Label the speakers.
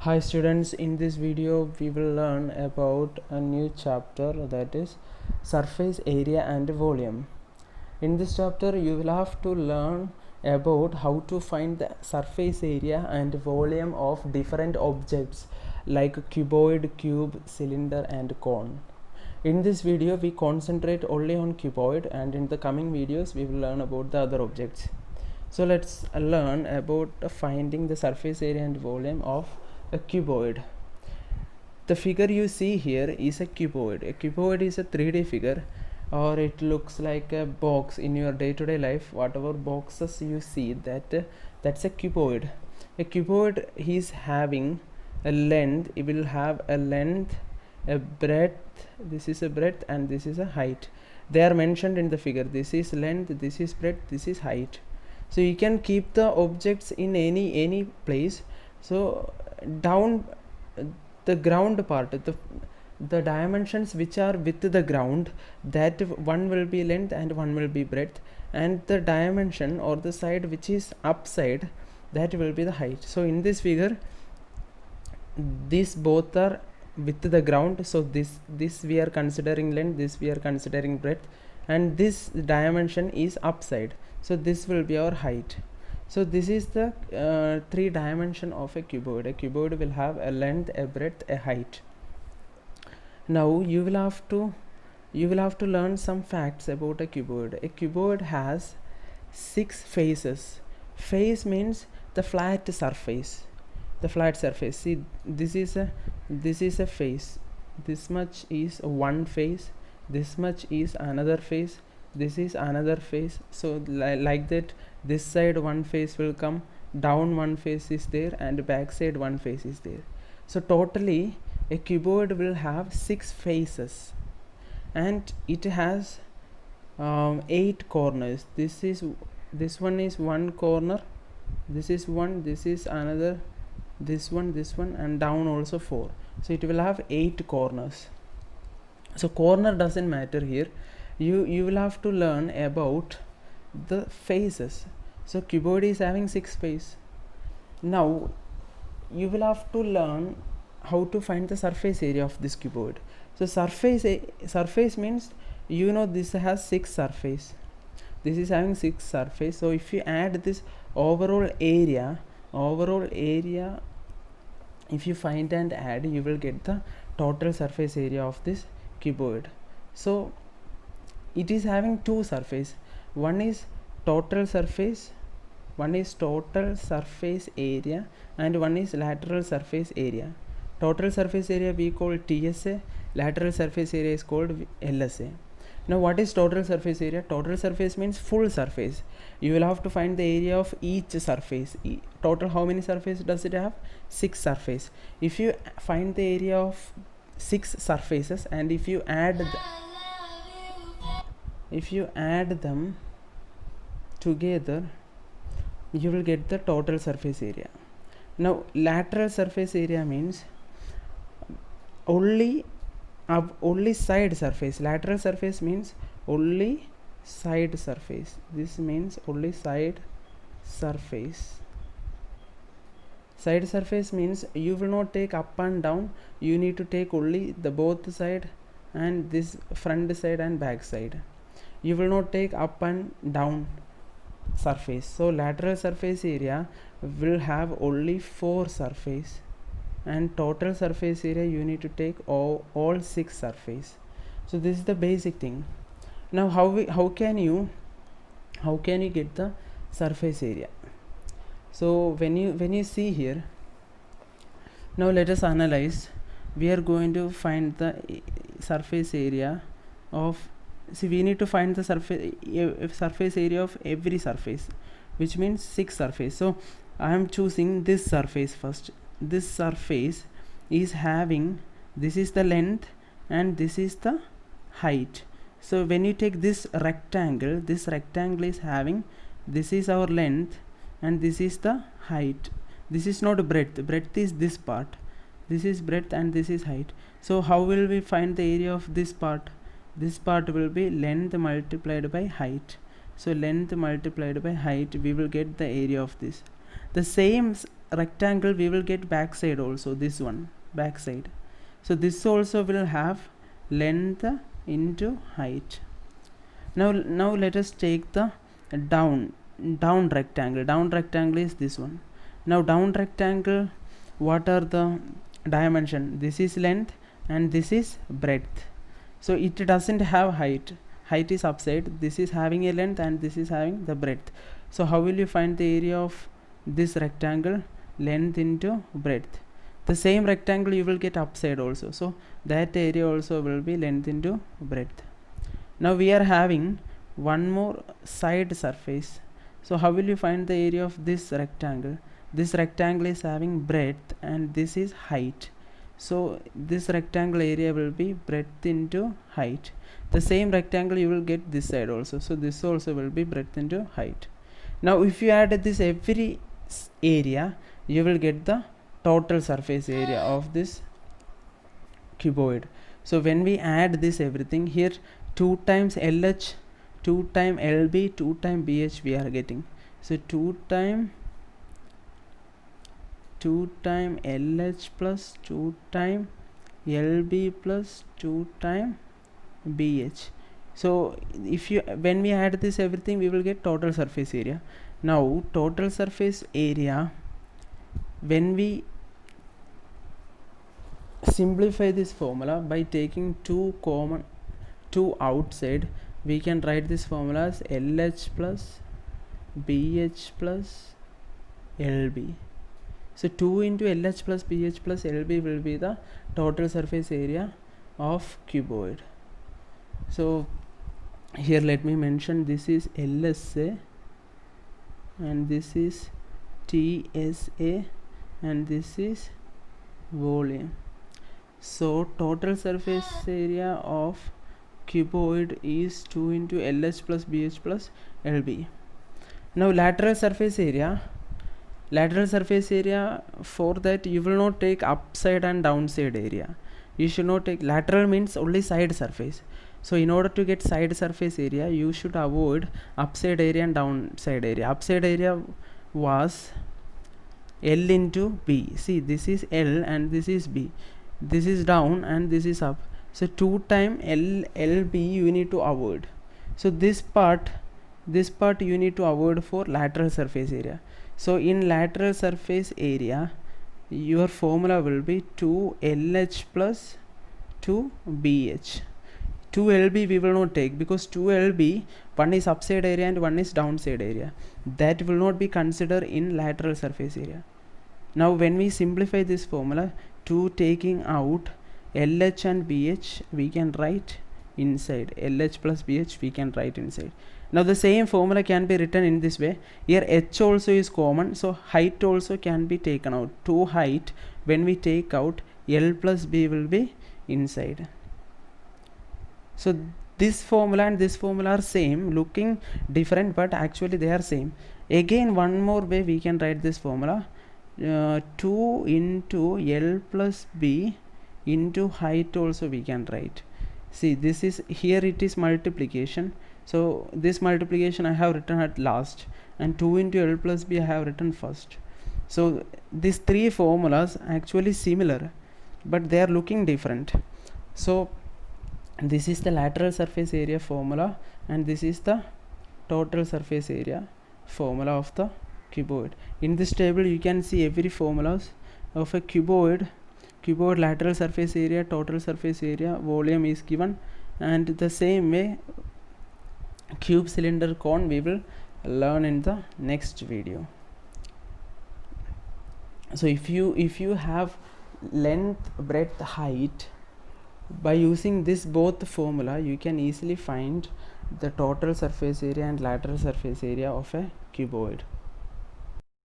Speaker 1: Hi students, in this video we will learn about a new chapter, that is surface area and volume. In this chapter you will have to learn about how to find the surface area and volume of different objects like cuboid, cube, cylinder and cone. In this video we concentrate only on cuboid, and in the coming videos we will learn about the other objects. So let's learn about finding the surface area and volume of a cuboid. The figure you see here is a cuboid. A cuboid is a 3D figure, or it looks like a box in your day-to-day life. Whatever boxes you see, that's a cuboid. A cuboid is having a length. It will have a length, a breadth. This is a breadth and this is a height. They are mentioned in the figure. This is length, this is breadth, this is height. So you can keep the objects in any place. So down the ground part, the dimensions which are with the ground, that one will be length and one will be breadth, and the dimension or the side which is upside, that will be the height. So in this figure these both are with the ground, so this we are considering length, this we are considering breadth, and this dimension is upside, so this will be our height. So this is the three dimension of a cuboid. A cuboid will have a length, a breadth, a height. Now you will have to learn some facts about a cuboid. A cuboid has 6 faces. Face means the flat surface. The flat surface. See, this is a face. This much is one face. This much is another face. This is another face. So like that, this side one face will come, down one face is there, and back side one face is there. So totally a cuboid will have 6 faces, and it has 8 corners. This one is one corner, this is one, this is another, this one, and down also 4. So it will have 8 corners. So corner doesn't matter here. You will have to learn about the faces. So cuboid is having 6 faces. Now you will have to learn how to find the surface area of this cuboid. So surface means, this has 6 surface. This is having 6 surface. So if you add this overall area, if you find and add, you will get the total surface area of this cuboid. So it is having 2 surface. One is total surface area, and one is lateral surface area. Total surface area we call TSA, lateral surface area is called LSA. Now what is total surface area? Total surface means full surface. You will have to find the area of each surface. Total how many surface does it have? 6 surface. If you find the area of 6 surfaces, and if you add them together, you will get the total surface area. Now lateral surface area means only side surface. Lateral surface means only side surface. This means only side surface. Side surface means you will not take up and down. You need to take only the both side and this front side and back side. You will not take up and down surface. So lateral surface area will have only 4 surface, and total surface area you need to take all 6 surface. So this is the basic thing. Now how can you get the surface area? So when you see here, now let us analyze. We are going to find the surface area of, see, we need to find the surface area of every surface, which means 6 surface. So I am choosing this surface first. This surface is having, this is the length and this is the height. So when you take this rectangle is having, this is our length and this is the height. This is not breadth is this part. This is breadth and this is height. So how will we find the area of this part? This part will be length multiplied by height. So length multiplied by height, we will get the area of this. The same rectangle we will get backside also, this one backside. So this also will have length into height. Now let us take the down rectangle. Down rectangle is this one. Now down rectangle, what are the dimension? This is length and this is breadth. So it doesn't have height. Height is upside. This is having a length and this is having the breadth. So how will you find the area of this rectangle? Length into breadth. The same rectangle you will get upside also. So that area also will be length into breadth. Now we are having one more side surface. So how will you find the area of this rectangle? This rectangle is having breadth and this is height. So this rectangle area will be breadth into height. The same rectangle you will get this side also. So this also will be breadth into height. Now if you add this every area, you will get the total surface area of this cuboid. So when we add this everything here, 2 times LH, 2 times LB, 2 times BH we are getting. So 2 times LH plus 2 times LB plus 2 times BH. So if you when we add this everything, we will get total surface area. Now total surface area, when we simplify this formula by taking 2 outside, we can write this formula as LH plus BH plus LB. So 2 into LH plus BH plus LB will be the total surface area of cuboid. So here let me mention, this is LSA and this is TSA and this is volume. So total surface area of cuboid is 2 into LH plus BH plus LB. Now lateral surface area, for that you will not take upside and downside area. You should not take, lateral means only side surface. So in order to get side surface area, you should avoid upside area and downside area. Upside area was L into B. See, this is L and this is B. This is down and this is up. So 2 times LB you need to avoid. So this part you need to avoid for lateral surface area. So in lateral surface area, your formula will be 2LH plus 2BH. 2LB we will not take, because 2LB, one is upside area and one is downside area. That will not be considered in lateral surface area. Now when we simplify this formula, 2 taking out LH and BH, we can write inside. LH plus BH we can write inside. Now the same formula can be written in this way. Here H also is common, so height also can be taken out. 2 height, when we take out, L plus B will be inside. So this formula and this formula are same, looking different, but actually they are same. Again, one more way we can write this formula. 2 into L plus B into height also we can write. See, this is, here it is multiplication. So this multiplication I have written at last, and 2 into L plus B I have written first. So these 3 formulas actually similar, but they are looking different. So this is the lateral surface area formula and this is the total surface area formula of the cuboid. In this table you can see every formulas of a cuboid. Cuboid lateral surface area, total surface area, volume is given, and the same way cube, cylinder, cone we will learn in the next video. So if you have length, breadth, height, by using this both formula you can easily find the total surface area and lateral surface area of a cuboid.